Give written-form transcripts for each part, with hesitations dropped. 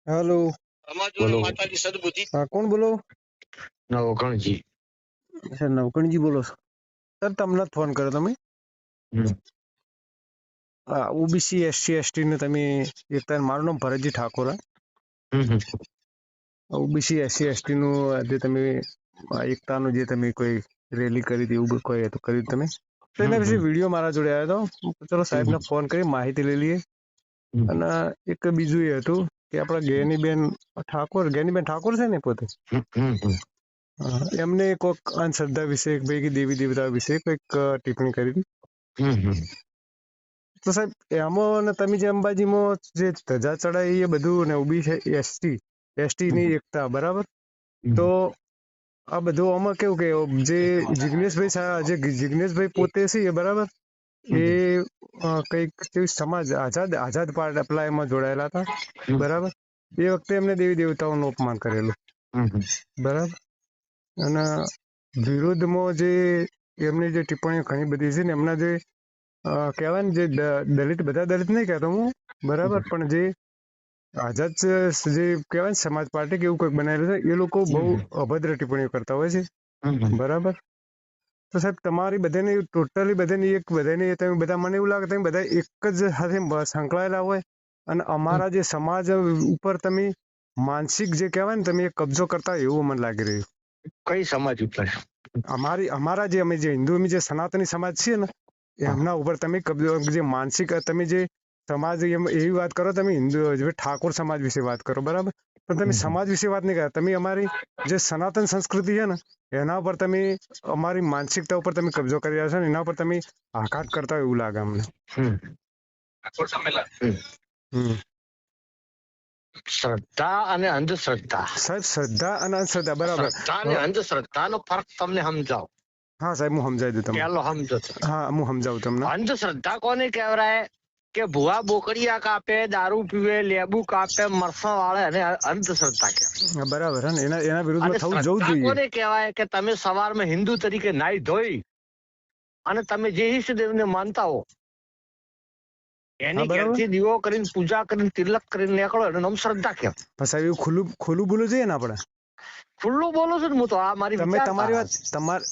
Hello. બોલો. હા, કોણ બોલો? નવકણજી. સર નવકણજી બોલો છો? સર તમને જ ફોન કર્યો તમે. ઓબીસી એસસી એસટી ને તમે એકતા, મારું નામ Bharatji Thakor. OBC SC ST નું જે તમે એકતાનું જે તમે કોઈ રેલી કરી હતી એવું કોઈ હતું કર્યું તમે, તો એના વિશે વિડીયો મારા જોડે આવ્યો હતો. ચલો સાહેબને ફોન કરી માહિતી લઈ લઈએ. અને એક બીજું એ હતું કે આપણા જ્ઞાનીબેન ઠાકોર છે ને પોતે, એમને કોઈક અંધશ્રદ્ધા વિશે ભાઈ દેવી દેવતા વિશે કઈક ટિપ્પણી કરી હતી. તો સાહેબ એમાં તમે જે અંબાજીમાં જે ધજા ચડાવી એ બધું ને ઓબીસી એસટી ની એકતા, બરાબર? તો આ બધું આમાં કેવું કે જે જિગ્નેશભાઈ પોતે છે બરાબર, એ કઈક સમાજ આઝાદ પાર્ટ એમાં જોડાયેલા હતા, બરાબર? એ વખતે એમને દેવી દેવતાઓનું અપમાન કરેલું, બરાબર? અને વિરોધમાં જે એમની જે ટિપ્પણીઓ ઘણી બધી છે ને, એમના જે કહેવાય ને, જે બધા દલિત નહીં કહેતો હું, બરાબર, પણ જે આઝાદ જે કહેવાય ને સમાજ પાર્ટી કે એવું કંઈક બનાવેલું છે, એ લોકો બહુ અભદ્ર ટિપ્પણીઓ કરતા હોય છે, બરાબર? તો સાહેબ તમારી બધાની ટોટલી બધાની તમે બધા, મને એવું લાગે તમે બધા એક જ સાથે સંકળાયેલા હોય અને અમારા જે સમાજ ઉપર તમે માનસિક જે કહેવાય ને તમે કબજો કરતા હોય એવું મને લાગી રહ્યું. કઈ સમાજ ઉપર? અમારા જે અમે જે હિન્દુ જે સનાતની સમાજ છીએ ને, એમના ઉપર તમે કબજો, જે માનસિક તમે જે સમાજ એવી વાત કરો, તમે હિન્દુ ઠાકોર સમાજ વિશે વાત કરો, બરાબર? પણ તમે સમાજ વિશે વાત નહીં કરો. તમે અમારી જે સનાતન સંસ્કૃતિ છે ને એના ઉપર તમે અમારી માનસિકતા ઉપર તમે કબજો કરી રહ્યા છો ને, એના ઉપર તમે આઘાત કરતા હોય એવું લાગે અમને. શ્રદ્ધા અને અંધશ્રદ્ધા. સાહેબ શ્રદ્ધા અને અંધશ્રદ્ધા, બરાબર. શ્રદ્ધા અને અંધશ્રદ્ધાનો ફરક તમને સમજાવો. હા સાહેબ, હું સમજાવી દઉં તમને. પેલો સમજો. હા, હું સમજાવું તમને. અંધશ્રદ્ધા કોને કહેવાય? કે ભુવા બોકડિયા કાપે, દારૂ પીવે, લેબુ કાપે, મરસા વાળે, અને અંધશ્રદ્ધા કહેવાય, બરાબર. એના વિરુદ્ધમાં થવું જવું જોઈએ. કોને કહેવાય? કે તમે સવારમાં હિન્દુ તરીકે નાઈ ધોઈ અને તમે જે ઈષ્ટદેવને માનતા હો એની ઘેરથી દીવો કરીને પૂજા કરીને તિલક કરીને નીકળો, એનું નામ શ્રદ્ધા કહેવાય. સાહેબ એવું ખુલ્લું બોલવું જોઈએ ને આપણે? ખુલ્લું બોલું છું ને હું તો. આ મારી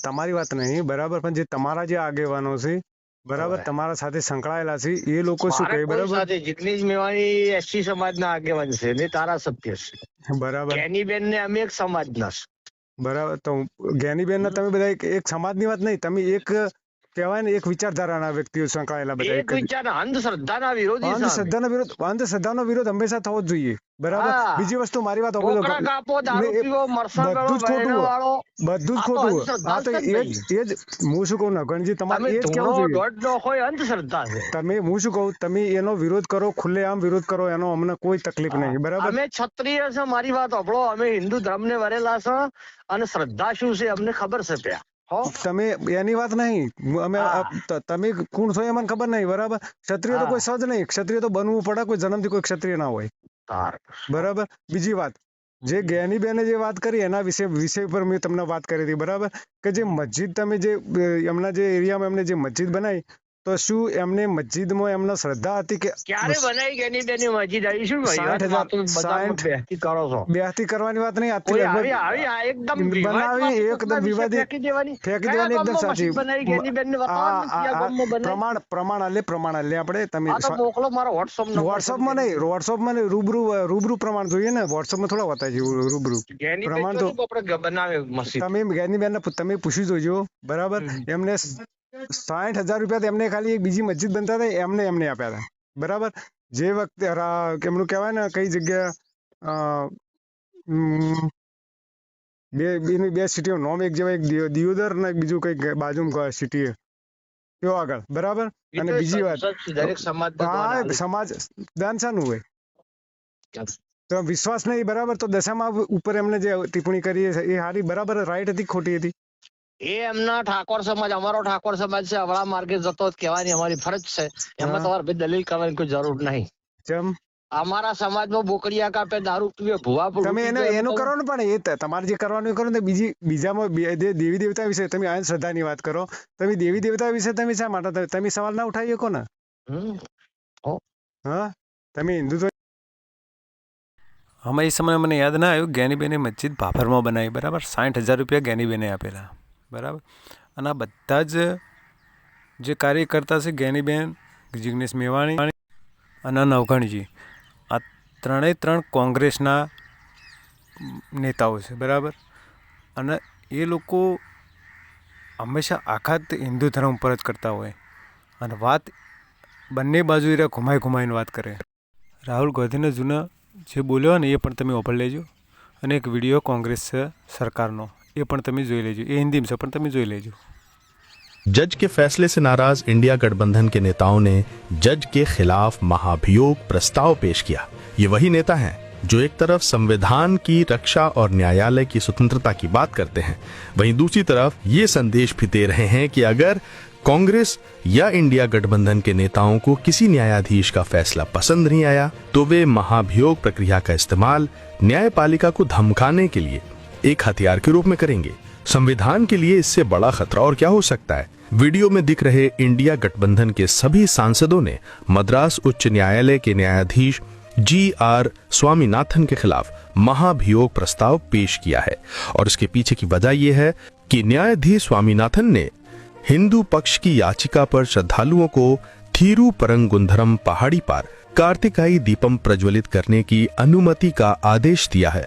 તમારી વાત નહીં, બરાબર, પણ જે તમારા જે આગેવાનો છે, બરાબર, તમારા સાથે સંકળાયેલા છે, એ લોકો શું કહે? બરાબર, જિગ્નેશ મેવાણી એસસી સમાજના આગેવાન છે ને ધારાસભ્ય છે, બરાબર. જ્ઞાનીબેન ને અમે એક સમાજના છે, બરાબર. તો જ્ઞાનીબેન ના તમે બધા એક સમાજની વાત નહીં, તમે એક કહેવાય ને એક વિચારધારાના વ્યક્તિઓ સંકળાયેલા બધા. એક વિચાર અંધશ્રદ્ધાના વિરોધી છે. અંધશ્રદ્ધાનો વિરોધ હંમેશા થવો જ જોઈએ, બરાબર. બીજી વસ્તુ મારી વાત બધું જ ખોટું. બધું જ ખોટું. હા, તો એ જ હું શું કહું નગણજી, તમારે એ જ કેવું જોઈએ. અંધશ્રદ્ધા છે. હું શું કહું, તમે એનો વિરોધ કરો, ખુલ્લેઆમ વિરોધ કરો, એનો અમને કોઈ તકલીફ નહીં, બરાબર. અમે ક્ષત્રિય છે, મારી વાત સાંભળો. અમે હિન્દુ ધર્મને વરેલા છે અને શ્રદ્ધા શું છે અમને ખબર છે. ત્યાં તમે એની વાત નહીં, અમે તમે કોણ છો એ મને ખબર નહીં, બરાબર. ક્ષત્રિય તો કોઈ સજ નહીં, ક્ષત્રિય તો બનવું પડે, કોઈ જન્મથી કોઈ ક્ષત્રિય ના હોય, બરાબર. બીજી વાત, જે જ્ઞાનીબેને જે વાત કરી એના વિષય પર મેં તમને વાત કરી હતી, બરાબર, કે જે મસ્જિદ તમે જે એમના જે એરિયામાં એમને જે મસ્જિદ બનાવી, તો શું એમને મસ્જિદમાં એમના શ્રદ્ધા હતી કે ક્યારે બનાવી? જ્ઞાનીબેનની મસ્જિદ આવી? શું 60,000 બેહતી કરવાની વાત નહીં, એકદમ વિવાદી ફેંકી દેવાની એકદમ સાચી. પ્રમાણ આલે આપણે. તમે મોકલો મારો વોટ્સઅપમાં નહીં, રૂબરૂ પ્રમાણ જોઈએ ને. વોટ્સઅપમાં થોડા હોતા છે રૂબરૂ પ્રમાણ. તો તમે જ્ઞાનીબેન તમે પૂછી જોજો, બરાબર. એમને 60,000 રૂપિયા એમને ખાલી એક બીજી મસ્જિદ બનતા હતા એમને આપ્યા હતા, બરાબર. જે વખતે એમનું કહેવાય ને કઈ જગ્યા બે સિટીઓ નોમ એક જેવા, એક દિયોદર ને બીજું કઈક બાજુ સિટી તેઓ આગળ, બરાબર. અને બીજી વાત, સમાજ દાન શાનું હોય તો વિશ્વાસ નહીં, બરાબર. તો દશામાં ઉપર એમને જે ટિપ્પણી કરી એ સારી, બરાબર, રાઈટ હતી ખોટી હતી? એ એમના ઠાકોર સમાજ, અમારો ઠાકોર સમાજ છે, અવળા માર્ગે જતો કહેવાની અમારી ફરજ છે. એમાં તમારે દલીલ કરવાની કોઈ જરૂર નહીં. કેમ? અમારા સમાજમાં બોકડિયા કાપે, દારૂ પીવે, ભુવા તમે એનું કરો ને, પણ એ તમારે જે કરવાનું કરો ને. બીજામાં દેવી દેવતા વિશે તમે અંધશ્રદ્ધાની વાત કરો, તમે દેવી દેવતા વિશે તમે શા માટે તમે સવાલ ના ઉઠાવી શકો ને? હા, તમે હિન્દુત્વ આમાં એ સમયે મને યાદ ના આવ્યું, જ્ઞાનીબેને મસ્જિદ ભાભરમાં બનાવી, બરાબર, 60,000 રૂપિયા જ્ઞાનીબેને આપેલા, બરાબર. અને આ બધા જ જે કાર્યકર્તા છે, જ્ઞાનીબેન, જિગ્નેશ મેવાણી અને નવઘણજી, આ ત્રણે કોંગ્રેસના નેતાઓ છે, બરાબર. અને એ લોકો હંમેશા આઘાત હિન્દુ ધર્મ પર જ કરતા હોય અને વાત બંને બાજુ એ ઘુમાઈને વાત કરે. રાહુલ ગાંધીના જૂના જે બોલ્યો ને એ પણ તમે ઓપન લેજો, અને એક વિડીયો કોંગ્રેસ સરકારનો એ પણ તમે જોઈ લેજો, એ હિન્દીમાં છે પણ તમે જોઈ લેજો. जज के फैसले से नाराज इंडिया गठबंधन के नेताओं ने जज के खिलाफ महाभियोग प्रस्ताव पेश किया। ये वही नेता हैं जो एक तरफ संविधान की रक्षा और न्यायालय की स्वतंत्रता की बात करते हैं, वहीं दूसरी तरफ ये संदेश भी दे रहे हैं कि अगर कांग्रेस या इंडिया गठबंधन के नेताओं को किसी न्यायाधीश का फैसला पसंद नहीं आया तो वे महाभियोग प्रक्रिया का इस्तेमाल न्यायपालिका को धमकाने के लिए एक हथियार के रूप में करेंगे। संविधान के लिए इससे बड़ा खतरा और क्या हो सकता है। वीडियो में दिख रहे इंडिया गठबंधन के सभी सांसदों ने मद्रास उच्च न्यायालय के न्यायाधीश G.R. स्वामीनाथन के खिलाफ महाभियोग प्रस्ताव पेश किया है और इसके पीछे की वजह यह है कि न्यायाधीश स्वामीनाथन ने हिंदू पक्ष की याचिका पर श्रद्धालुओं को थिरुपरंगुंधरम पहाड़ी पर कार्तिकाई दीपम प्रज्वलित करने की अनुमति का आदेश दिया है।